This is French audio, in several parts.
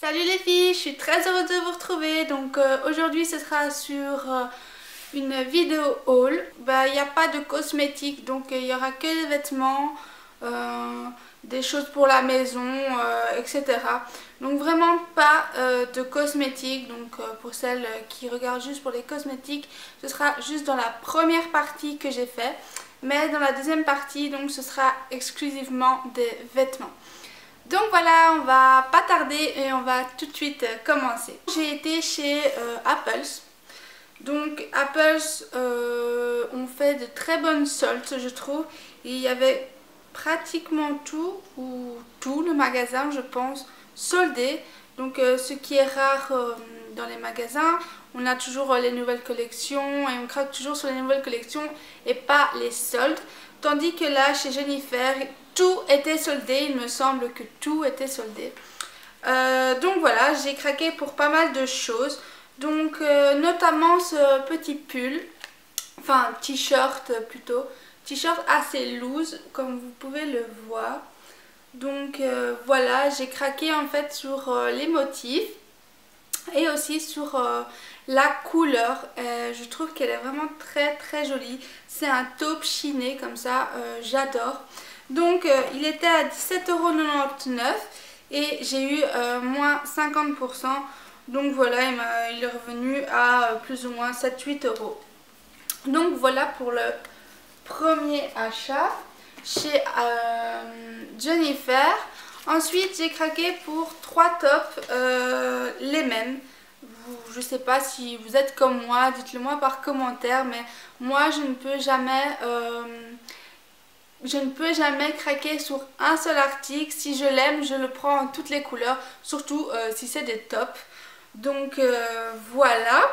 Salut les filles, je suis très heureuse de vous retrouver. Donc aujourd'hui ce sera sur une vidéo haul. Il n'y a pas de cosmétiques, donc il n'y aura que des vêtements, des choses pour la maison, etc. Donc vraiment pas de cosmétiques. Donc pour celles qui regardent juste pour les cosmétiques, ce sera juste dans la première partie que j'ai fait. Mais dans la deuxième partie, donc ce sera exclusivement des vêtements. Donc voilà, on va pas tarder et on va tout de suite commencer. J'ai été chez Apples. Donc Apples ont fait de très bonnes soldes, je trouve. Il y avait pratiquement tout, ou tout le magasin, je pense, soldé. Donc ce qui est rare dans les magasins. On a toujours les nouvelles collections et on craque toujours sur les nouvelles collections et pas les soldes. Tandis que là, chez Jennifer, tout était soldé. Il me semble que tout était soldé. Donc voilà, j'ai craqué pour pas mal de choses. Donc notamment ce petit pull, enfin t-shirt plutôt. T-shirt assez loose, comme vous pouvez le voir. Donc voilà, j'ai craqué en fait sur les motifs et aussi sur la couleur. Je trouve qu'elle est vraiment très jolie. C'est un taupe chiné comme ça, j'adore. Donc il était à 17,99 € et j'ai eu moins 50%. Donc voilà, il est revenu à plus ou moins 7-8 euros. Donc voilà pour le premier achat chez Jennifer. Ensuite j'ai craqué pour 3 tops, les mêmes. Je sais pas si vous êtes comme moi, dites-le moi par commentaire, mais moi je ne peux jamais craquer sur un seul article. Si je l'aime, je le prends en toutes les couleurs, surtout si c'est des tops. Donc voilà.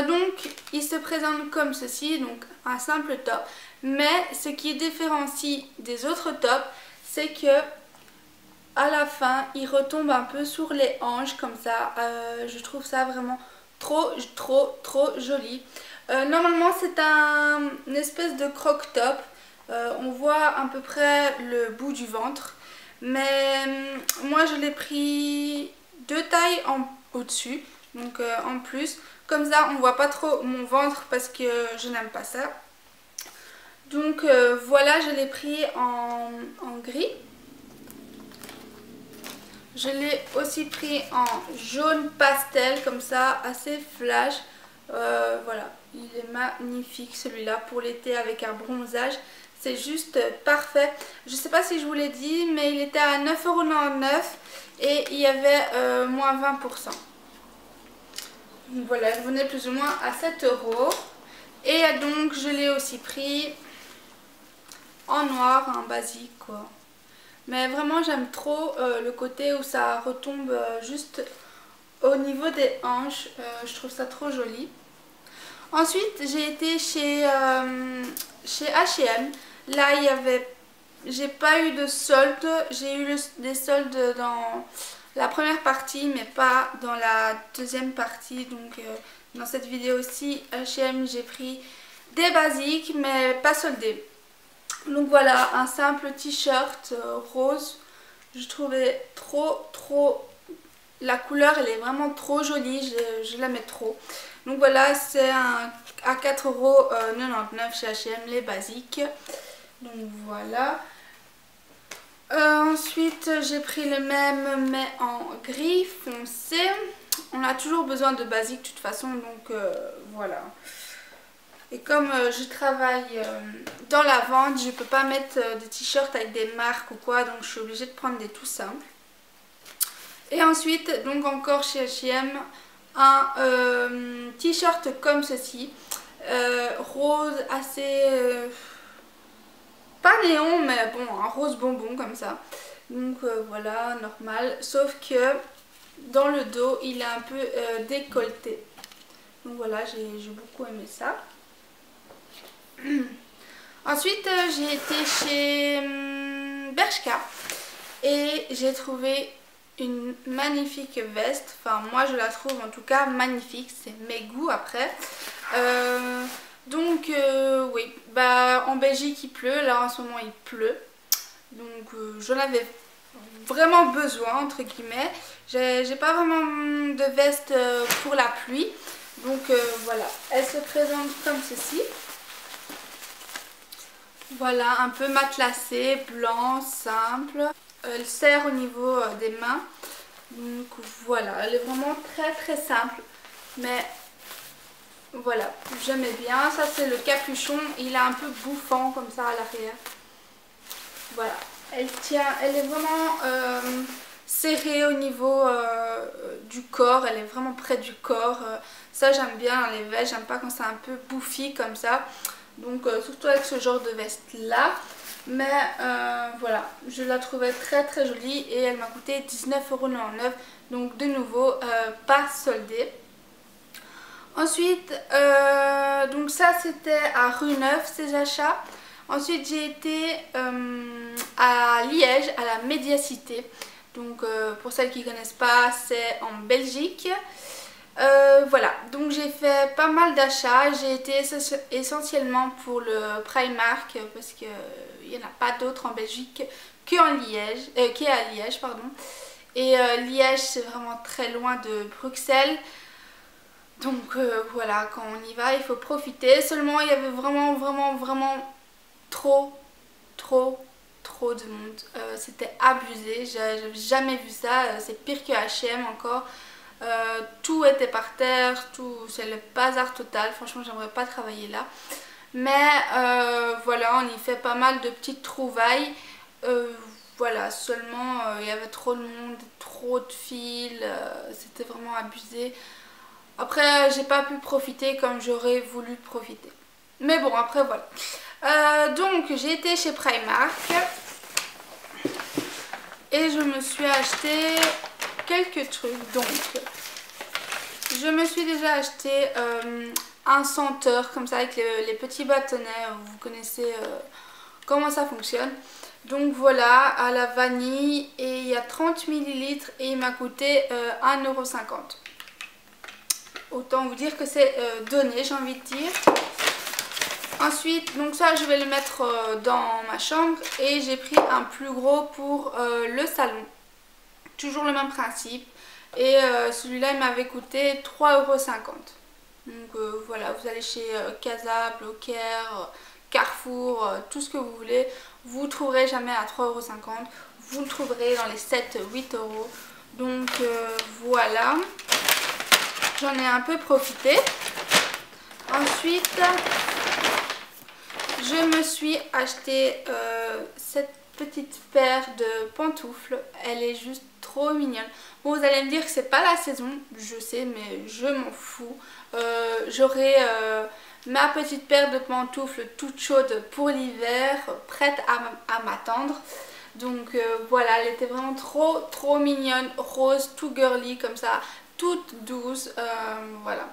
Donc il se présente comme ceci, donc un simple top. Mais ce qui différencie des autres tops, c'est que à la fin, il retombe un peu sur les hanches comme ça. Je trouve ça vraiment trop joli. Normalement, c'est une espèce de croc-top. On voit à peu près le bout du ventre. Mais moi, je l'ai pris 2 tailles au-dessus, donc en plus. Comme ça, on voit pas trop mon ventre parce que je n'aime pas ça. Donc voilà, je l'ai pris en gris. Je l'ai aussi pris en jaune pastel, comme ça, assez flash. Voilà, il est magnifique celui-là pour l'été avec un bronzage. C'est juste parfait. Je ne sais pas si je vous l'ai dit, mais il était à 9,99 € et il y avait moins 20%. Donc voilà, il revenait plus ou moins à 7 €. Et donc je l'ai aussi pris en noir, un basique quoi. Mais vraiment j'aime trop le côté où ça retombe juste au niveau des hanches. Je trouve ça trop joli. Ensuite j'ai été chez H&M. Là il y avait, j'ai pas eu de soldes. J'ai eu des soldes dans la première partie mais pas dans la deuxième partie. Donc dans cette vidéo aussi H&M j'ai pris des basiques mais pas soldés. Donc voilà, un simple t-shirt rose. Je trouvais trop... La couleur, elle est vraiment trop jolie. Je l'aimais trop. Donc voilà, c'est à 4,99 € chez H&M, les basiques. Donc voilà. Ensuite, j'ai pris le même, mais en gris foncé. On a toujours besoin de basiques de toute façon, donc voilà. Et comme je travaille dans la vente, je ne peux pas mettre des t-shirts avec des marques ou quoi, donc je suis obligée de prendre des tout simples. Et ensuite, donc encore chez H&M, un t-shirt comme ceci, rose assez, pas néon, mais bon, un rose bonbon comme ça. Donc voilà, normal, sauf que dans le dos, il est un peu décolleté. Donc voilà, j'ai beaucoup aimé ça. Ensuite j'ai été chez Bershka et j'ai trouvé une magnifique veste. Enfin moi je la trouve en tout cas magnifique, c'est mes goûts après. Donc oui, bah en Belgique il pleut, là en ce moment il pleut. Donc j'en avais vraiment besoin entre guillemets. J'ai pas vraiment de veste pour la pluie. Donc voilà, elle se présente comme ceci. Voilà, un peu matelassée, blanc, simple. Elle serre au niveau des mains. Donc voilà, elle est vraiment très simple. Mais voilà, j'aimais bien. Ça c'est le capuchon. Il est un peu bouffant comme ça à l'arrière. Voilà, elle tient, elle est vraiment serrée au niveau du corps. Elle est vraiment près du corps. Ça j'aime bien les vestes. J'aime pas quand c'est un peu bouffi comme ça. Donc surtout avec ce genre de veste là. Mais voilà, je la trouvais très jolie et elle m'a coûté 19,99 €. Donc de nouveau pas soldée. Ensuite donc ça c'était à Rue Neuve ces achats. Ensuite j'ai été à Liège à la Médiacité. Donc pour celles qui ne connaissent pas, c'est en Belgique. Voilà, donc j'ai fait pas mal d'achats. J'ai été essentiellement pour le Primark parce qu'il n'y en a pas d'autres en Belgique qu'à Liège, pardon. Et Liège c'est vraiment très loin de Bruxelles. Donc voilà, quand on y va il faut profiter. Seulement il y avait vraiment trop de monde. C'était abusé, j'avais jamais vu ça. C'est pire que H&M encore. Tout était par terre, tout, c'est le bazar total. Franchement j'aimerais pas travailler là. Mais voilà, on y fait pas mal de petites trouvailles. Voilà, seulement il y avait trop de monde, trop de fils, c'était vraiment abusé. Après j'ai pas pu profiter comme j'aurais voulu profiter. Mais bon, après voilà. Donc j'ai été chez Primark et je me suis acheté quelques trucs. Donc je me suis déjà acheté un senteur comme ça avec les petits bâtonnets. Vous connaissez comment ça fonctionne. Donc voilà, à la vanille et il y a 30 ml et il m'a coûté 1,50 €. Autant vous dire que c'est donné, j'ai envie de dire. Ensuite, donc ça je vais le mettre dans ma chambre et j'ai pris un plus gros pour le salon. Toujours le même principe. Et celui-là il m'avait coûté 3,50 €. Donc voilà, vous allez chez Casa, Blocaire, Carrefour, tout ce que vous voulez. Vous ne trouverez jamais à 3,50 €. Vous le trouverez dans les 7-8 €. Donc voilà. J'en ai un peu profité. Ensuite, je me suis acheté cette petite paire de pantoufles. Elle est juste trop mignonne. Bon, vous allez me dire que c'est pas la saison, je sais, mais je m'en fous. J'aurai ma petite paire de pantoufles toute chaude pour l'hiver, prête à m'attendre. Donc voilà, elle était vraiment trop mignonne, rose, tout girly comme ça, toute douce, voilà.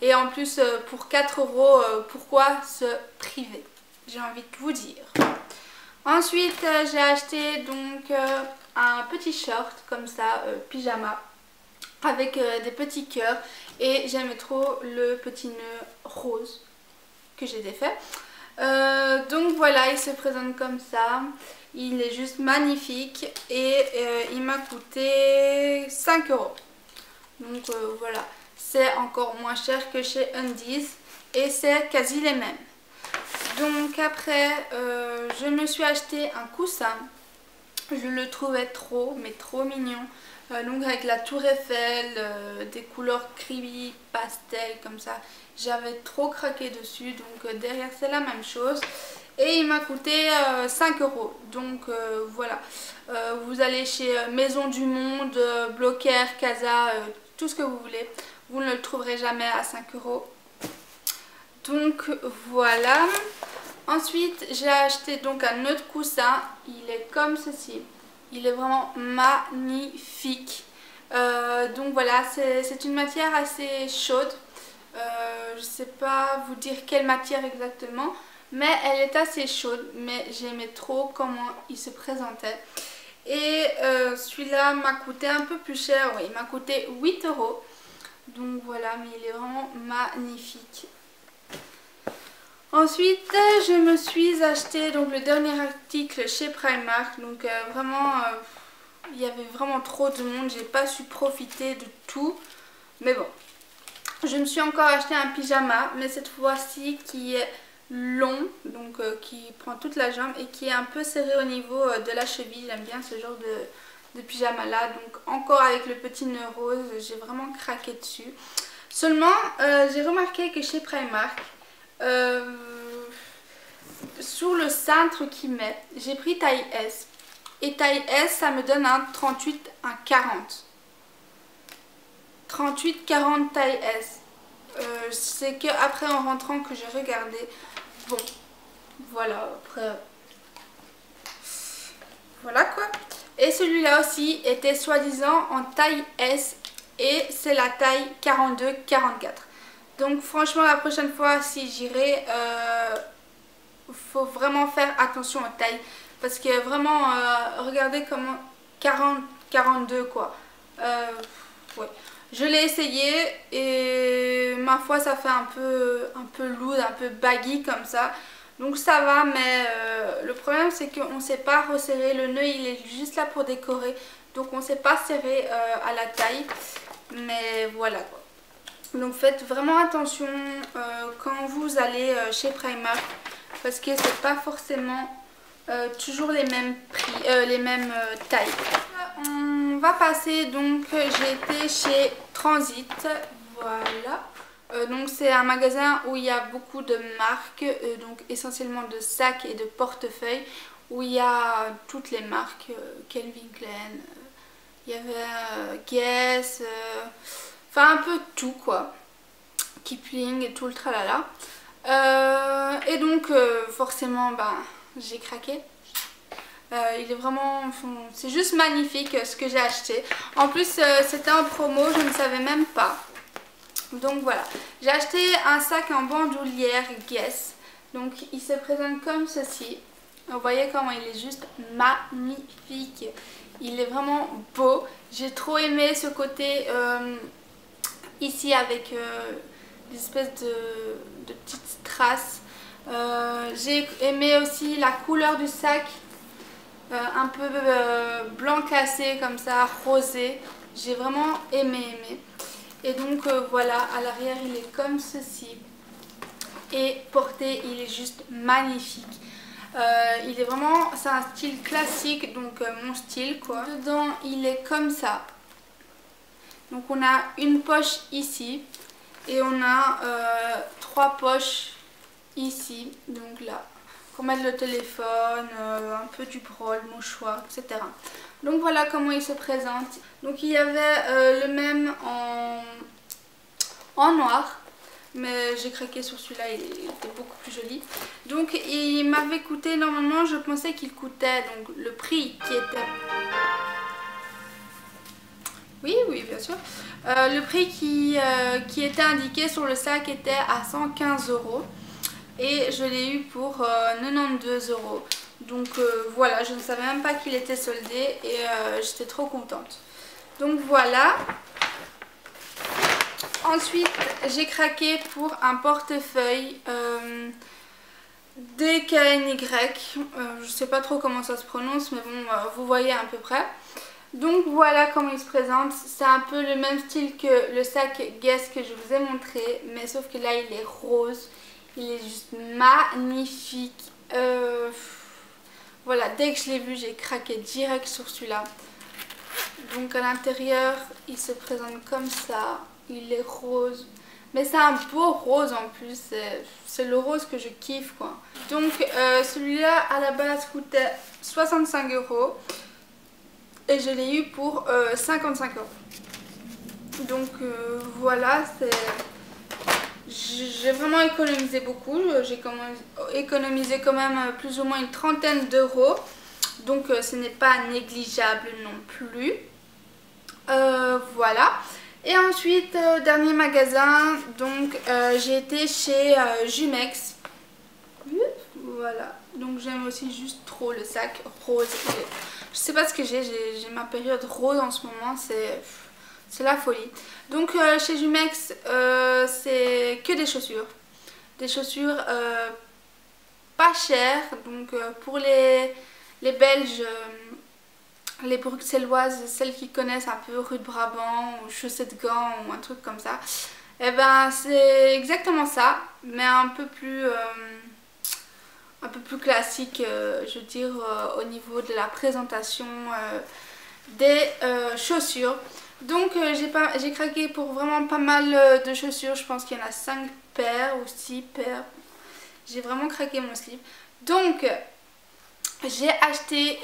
Et en plus pour 4 €, pourquoi se priver? J'ai envie de vous dire. Ensuite j'ai acheté donc un petit short comme ça, pyjama, avec des petits cœurs. Et j'aimais trop le petit nœud rose que j'ai défait. Donc voilà, il se présente comme ça. Il est juste magnifique et il m'a coûté 5 €. Donc voilà, c'est encore moins cher que chez Undies et c'est quasi les mêmes. Donc après je me suis acheté un coussin. Je le trouvais trop mignon. Donc avec la tour Eiffel, des couleurs creamy, pastel comme ça. J'avais trop craqué dessus. Donc derrière c'est la même chose. Et il m'a coûté 5 €. Donc voilà. Vous allez chez Maison du Monde, Blocaire, Casa, tout ce que vous voulez. Vous ne le trouverez jamais à 5 €. Donc voilà. Ensuite j'ai acheté donc un autre coussin. Il est comme ceci. Il est vraiment magnifique. Donc voilà, c'est une matière assez chaude. Je ne sais pas vous dire quelle matière exactement, mais elle est assez chaude. Mais j'aimais trop comment il se présentait. Et celui-là m'a coûté un peu plus cher. Oui, il m'a coûté 8 €. Donc voilà, mais il est vraiment magnifique. Ensuite, je me suis acheté donc le dernier article chez Primark. Donc vraiment, il y avait vraiment trop de monde, j'ai pas su profiter de tout. Mais bon, je me suis encore acheté un pyjama, mais cette fois-ci qui est long, donc qui prend toute la jambe et qui est un peu serré au niveau de la cheville. J'aime bien ce genre de pyjama là, donc encore avec le petit nœud rose, j'ai vraiment craqué dessus. Seulement, j'ai remarqué que chez Primark, sur le cintre qu'ils mettent, j'ai pris taille S. Et taille S, ça me donne un 38, un 40. 38-40 taille S. C'est qu'après en rentrant que j'ai regardé. Bon, voilà, après... Voilà quoi. Et celui-là aussi était soi-disant en taille S et c'est la taille 42-44. Donc franchement la prochaine fois si j'irai, faut vraiment faire attention aux tailles. Parce que vraiment, regardez comment 40-42 quoi. Ouais. Je l'ai essayé et ma foi ça fait un peu loose, un peu baggy comme ça. Donc ça va, mais le problème c'est qu'on ne sait pas resserrer. Le nœud il est juste là pour décorer. Donc on ne sait pas serrer à la taille. Mais voilà quoi. Donc faites vraiment attention quand vous allez chez Primark. Parce que c'est pas forcément toujours les mêmes prix, les mêmes tailles. On va passer donc, j'ai été chez Transit. Voilà. Donc c'est un magasin où il y a beaucoup de marques, donc essentiellement de sacs et de portefeuilles, où il y a toutes les marques, Calvin Klein, il y avait Guess, enfin un peu tout quoi, Kipling et tout le tralala. Et donc forcément j'ai craqué. Il est vraiment, c'est juste magnifique ce que j'ai acheté. En plus c'était en promo, je ne savais même pas. Donc voilà, j'ai acheté un sac en bandoulière Guess. Donc il se présente comme ceci. Vous voyez comment il est juste magnifique. Il est vraiment beau. J'ai trop aimé ce côté ici avec des espèces de petites strass. J'ai aimé aussi la couleur du sac. Un peu blanc cassé comme ça, rosé. J'ai vraiment aimé. Et donc voilà, à l'arrière il est comme ceci. Et porté, il est juste magnifique. Il est vraiment, c'est un style classique, donc mon style quoi. Dedans il est comme ça. Donc on a une poche ici. Et on a 3 poches ici, donc là. Pour mettre le téléphone, un peu du brol, mouchoir, etc. Donc voilà comment il se présente. Donc il y avait le même en noir. Mais j'ai craqué sur celui-là, il était beaucoup plus joli. Donc il m'avait coûté, normalement je pensais qu'il coûtait, donc le prix qui était... Oui, bien sûr. Le prix qui était indiqué sur le sac était à 115 €. Et je l'ai eu pour 92 €. Donc voilà, je ne savais même pas qu'il était soldé et j'étais trop contente. Donc voilà. Ensuite, j'ai craqué pour un portefeuille DKNY. Je ne sais pas trop comment ça se prononce, mais bon, vous voyez à peu près. Donc voilà comment il se présente. C'est un peu le même style que le sac Guess que je vous ai montré, mais sauf que là il est rose. Il est juste magnifique. Voilà, dès que je l'ai vu, j'ai craqué direct sur celui-là. Donc à l'intérieur, il se présente comme ça. Il est rose. Mais c'est un beau rose en plus. C'est le rose que je kiffe quoi. Donc celui-là à la base coûtait 65 €. Et je l'ai eu pour 55 €. Donc voilà, j'ai vraiment économisé beaucoup. J'ai économisé quand même plus ou moins une trentaine d'euros. Donc ce n'est pas négligeable non plus. Voilà. Et ensuite, dernier magasin, donc j'ai été chez Jumex. Voilà. Donc j'aime aussi juste trop le sac rose. Je sais pas ce que j'ai ma période rose en ce moment, c'est la folie. Donc chez Jumex, c'est que des chaussures. Des chaussures pas chères. Donc pour les Belges, les bruxelloises, celles qui connaissent un peu rue de Brabant ou chaussettes gants ou un truc comme ça. Et ben c'est exactement ça, mais un peu plus classique, je veux dire, au niveau de la présentation des chaussures. Donc j'ai craqué pour vraiment pas mal de chaussures. Je pense qu'il y en a 5 paires ou 6 paires. J'ai vraiment craqué mon slip. Donc j'ai acheté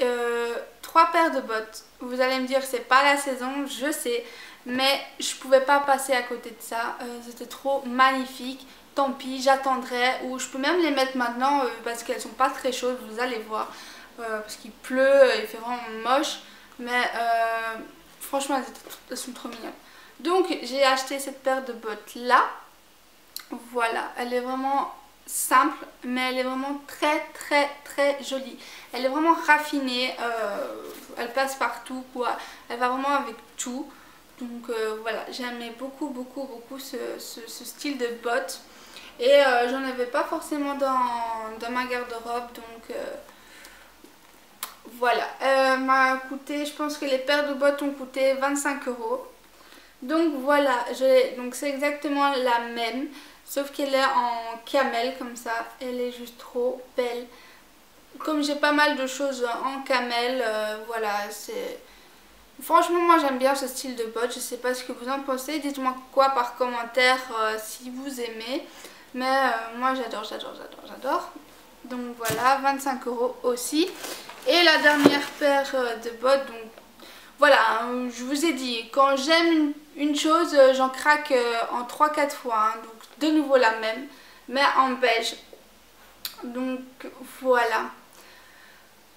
3 paires de bottes. Vous allez me dire c'est pas la saison, je sais, mais je pouvais pas passer à côté de ça. C'était trop magnifique. Tant pis, j'attendrai, ou je peux même les mettre maintenant parce qu'elles sont pas très chaudes, vous allez voir. Parce qu'il pleut, il fait vraiment moche, mais franchement elles sont trop mignonnes. Donc j'ai acheté cette paire de bottes là. Voilà, elle est vraiment simple, mais elle est vraiment très jolie. Elle est vraiment raffinée, elle passe partout quoi, elle va vraiment avec tout. Donc voilà, j'aimais beaucoup ce style de bottes. Et j'en avais pas forcément dans ma garde-robe, donc voilà. M'a coûté, je pense que les paires de bottes ont coûté 25 €. Donc voilà, donc c'est exactement la même, sauf qu'elle est en camel comme ça. Elle est juste trop belle. Comme j'ai pas mal de choses en camel, voilà, c'est... Franchement, moi j'aime bien ce style de bottes. Je sais pas ce que vous en pensez. Dites-moi quoi par commentaire si vous aimez. Mais moi j'adore. Donc voilà, 25 € aussi. Et la dernière paire de bottes, donc voilà, je vous ai dit, quand j'aime une chose, j'en craque en 3-4 fois. Hein, donc de nouveau la même, mais en beige. Donc voilà.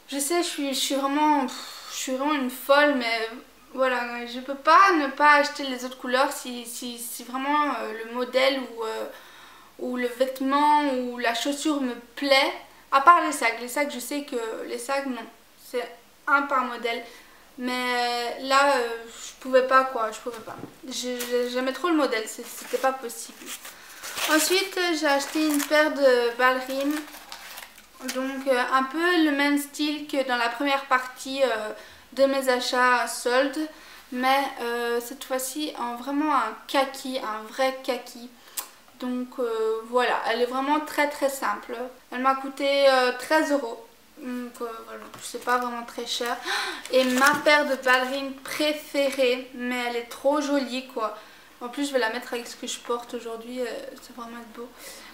Je sais, je suis vraiment une folle, mais voilà, je peux pas ne pas acheter les autres couleurs si vraiment le modèle ou le vêtement ou la chaussure me plaît. À part les sacs. Les sacs, je sais que les sacs, non. C'est un par modèle. Mais là, je pouvais pas quoi, je pouvais pas. J'aimais trop le modèle, c'était pas possible. Ensuite, j'ai acheté une paire de ballerines. Donc un peu le même style que dans la première partie de mes achats soldes, mais cette fois-ci en vraiment un kaki, un vrai kaki. Donc voilà, elle est vraiment très simple. Elle m'a coûté 13 €. Donc voilà, c'est pas vraiment très cher. Et ma paire de ballerines préférée, mais elle est trop jolie quoi. En plus je vais la mettre avec ce que je porte aujourd'hui, ça va vraiment être beau.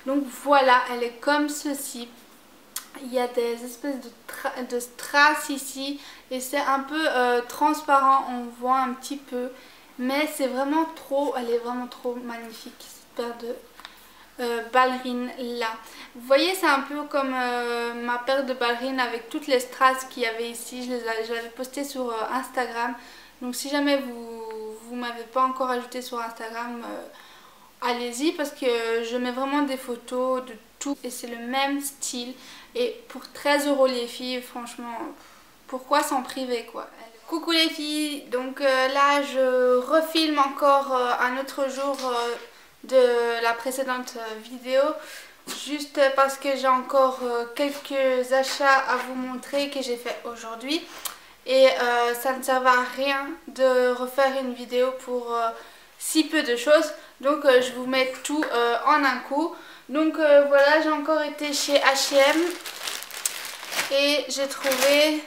Donc voilà, elle est comme ceci. Il y a des espèces de strass ici et c'est un peu transparent, on voit un petit peu, mais c'est vraiment trop, elle est vraiment trop magnifique cette paire de ballerines là. Vous voyez, c'est un peu comme ma paire de ballerines avec toutes les strass qu'il y avait ici. Je l'avais posté sur Instagram, donc si jamais vous m'avez pas encore ajouté sur Instagram, allez-y parce que je mets vraiment des photos de tout et c'est le même style. Et pour 13 € les filles, franchement, pourquoi s'en priver quoi. Coucou les filles, donc là je refilme encore un autre jour de la précédente vidéo. Juste parce que j'ai encore quelques achats à vous montrer que j'ai fait aujourd'hui. Et ça ne sert à rien de refaire une vidéo pour si peu de choses. Donc je vous mets tout en un coup. Donc voilà, j'ai encore été chez H&M et j'ai trouvé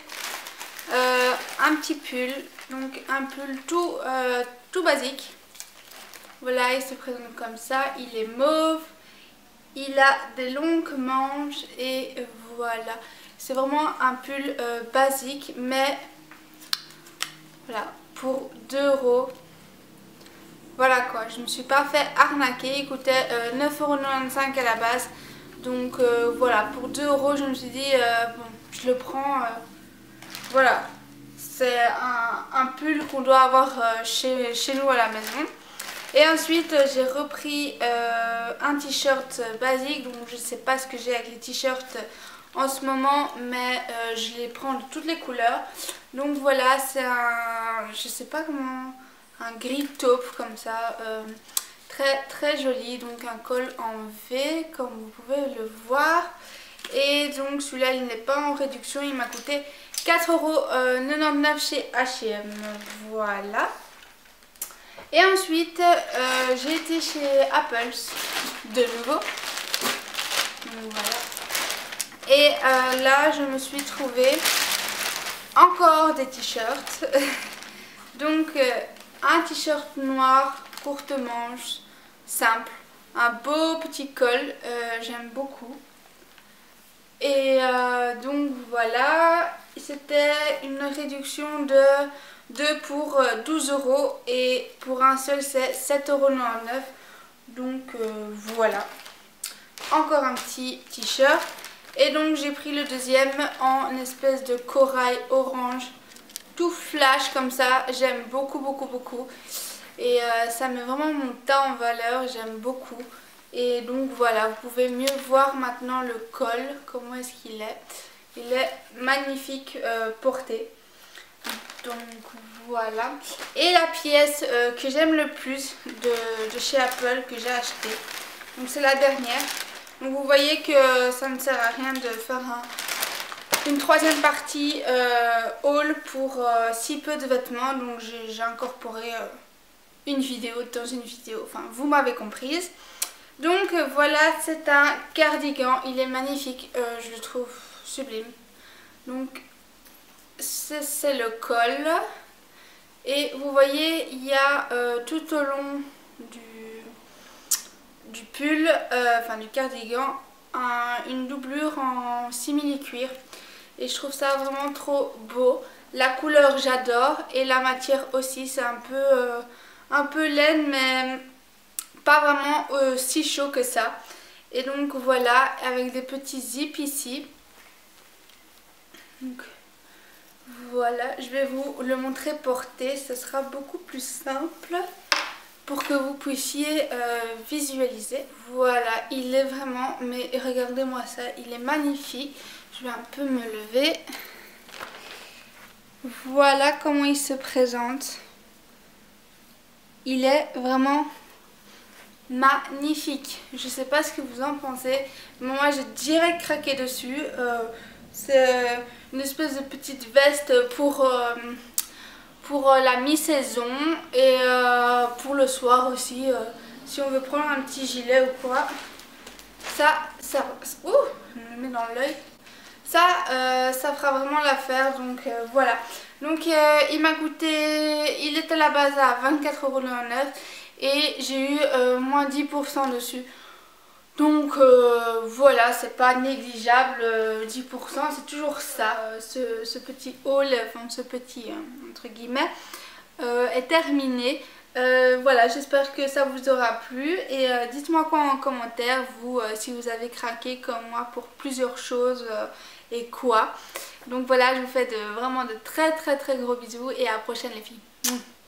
un petit pull. Donc un pull tout basique. Voilà, il se présente comme ça. Il est mauve. Il a des longues manches et voilà. C'est vraiment un pull basique, mais voilà, pour 2 €. Voilà quoi, je me suis pas fait arnaquer. Il coûtait 9,95 € à la base. Donc voilà, pour 2 € je me suis dit, bon, je le prends. Voilà, c'est un pull qu'on doit avoir chez nous à la maison. Et ensuite j'ai repris un t-shirt basique. Donc je sais pas ce que j'ai avec les t-shirts en ce moment, mais je les prends de toutes les couleurs. Donc voilà, c'est un, je sais pas comment, un gris taupe comme ça, très joli. Donc un col en V comme vous pouvez le voir. Et donc celui-là il n'est pas en réduction, il m'a coûté 4,99 € chez H&M. Voilà. Et ensuite, j'ai été chez Apples de nouveau. Donc, voilà. Et là, je me suis trouvé encore des t-shirts. Donc, un t-shirt noir, courte manche, simple. Un beau petit col, j'aime beaucoup. Et donc voilà, c'était une réduction de 2 pour 12 € et pour un seul c'est 7,99 €. Donc voilà, encore un petit t-shirt. Et donc j'ai pris le deuxième en espèce de corail orange, tout flash comme ça. J'aime beaucoup, beaucoup, beaucoup. Et ça met vraiment mon teint en valeur, j'aime beaucoup. Et donc voilà, vous pouvez mieux voir maintenant le col, comment est-ce qu'il est. Il est magnifique porté. Donc voilà. Et la pièce que j'aime le plus de chez Apple que j'ai acheté. Donc c'est la dernière. Donc vous voyez que ça ne sert à rien de faire une troisième partie haul pour si peu de vêtements. Donc j'ai incorporé une vidéo dans une vidéo. Enfin, vous m'avez comprise. Donc voilà, c'est un cardigan, il est magnifique, je le trouve sublime. Donc c'est le col. Et vous voyez, il y a tout au long du pull, enfin du cardigan, une doublure en simili-cuir. Et je trouve ça vraiment trop beau. La couleur j'adore et la matière aussi, c'est un peu laine mais pas vraiment si chaud que ça. Et donc voilà, avec des petits zips ici. Donc voilà, je vais vous le montrer porté, ce sera beaucoup plus simple pour que vous puissiez visualiser. Voilà, il est vraiment, mais regardez-moi ça, il est magnifique. Je vais un peu me lever. Voilà comment il se présente. Il est vraiment magnifique. Je sais pas ce que vous en pensez, mais moi j'ai direct craqué dessus. C'est une espèce de petite veste pour la mi-saison et pour le soir aussi, si on veut prendre un petit gilet ou quoi. Ça ouh, je me le mets dans l'œil. Ça fera vraiment l'affaire. Donc voilà. Donc il m'a coûté, il était à la base à 24,99 € et j'ai eu moins 10% dessus. Donc voilà, c'est pas négligeable, 10%, c'est toujours ça. Ce petit haul, enfin ce petit entre guillemets, est terminé. Voilà, j'espère que ça vous aura plu et dites-moi quoi en commentaire, vous, si vous avez craqué comme moi pour plusieurs choses et quoi. Donc voilà, je vous fais vraiment de très très très gros bisous et à la prochaine les filles.